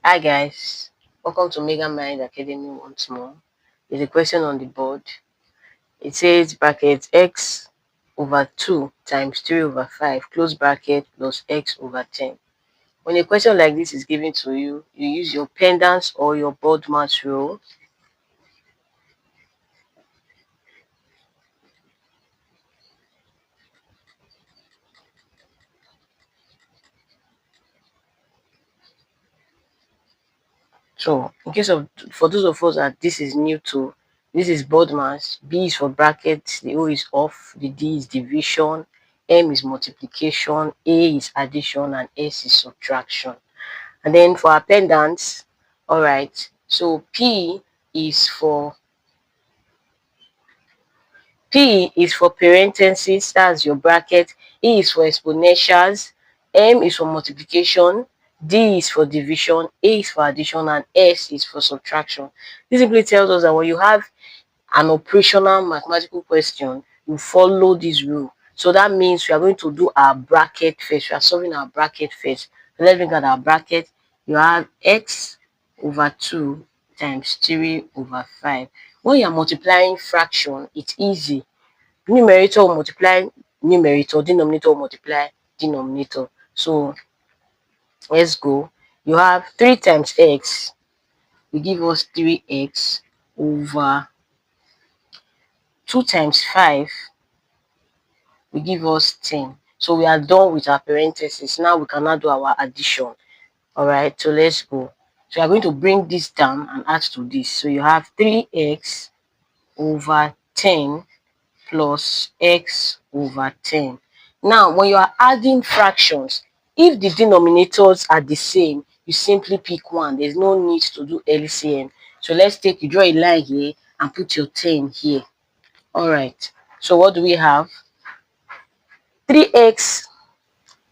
Hi guys, welcome to Mega Mind Academy once more. There's a question on the board. It says bracket x over 2 times 3 over 5 close bracket plus x over 10. When a question like this is given to you, you use your pendants or your board math rule. So in case of, for those of us that this is new to, this is board math. B is for brackets, the O is off, the D is division, M is multiplication, A is addition, and S is subtraction. And then for our pendants, all right, so is for P is for parentheses, that's your bracket. E is for exponentials, M is for multiplication, D is for division, A is for addition, and S is for subtraction. This simply tells us that when you have an operational mathematical question, you follow this rule. So that means we are going to do our bracket first. We are solving our bracket first. So let's look at our bracket. You have x over 2 times 3 over 5. When you are multiplying fraction, it's easy. Numerator will multiply numerator, denominator will multiply denominator. So let's go. You have 3 times x will give us 3x over 2 times 5 will give us 10. So we are done with our parentheses. Now we can now do our addition. All right, so let's go. So we are going to bring this down and add to this. So you have 3x over 10 plus x over 10. Now, when you are adding fractions, if the denominators are the same, you simply pick one. There's no need to do LCM. So let's take, you draw a line here and put your 10 here. All right, so what do we have? 3x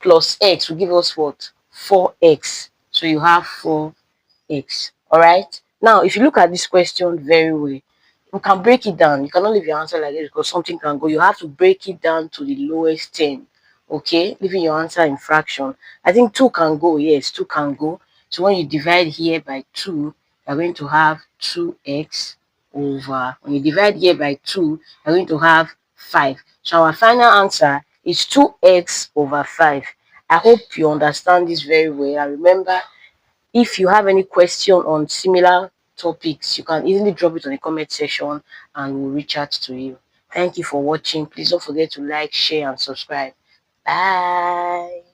plus x will give us what? 4x. So you have 4x. All right. Now, if you look at this question very well, you can break it down. You cannot leave your answer like this because something can go. You have to break it down to the lowest 10. Okay, leaving your answer in fraction. I think 2 can go. Yes, 2 can go. So when you divide here by 2, you're going to have 2x over. When you divide here by 2, you're going to have 5. So our final answer is 2x over 5. I hope you understand this very well. And remember, if you have any question on similar topics, you can easily drop it on the comment section and we'll reach out to you. Thank you for watching. Please don't forget to like, share, and subscribe. Bye.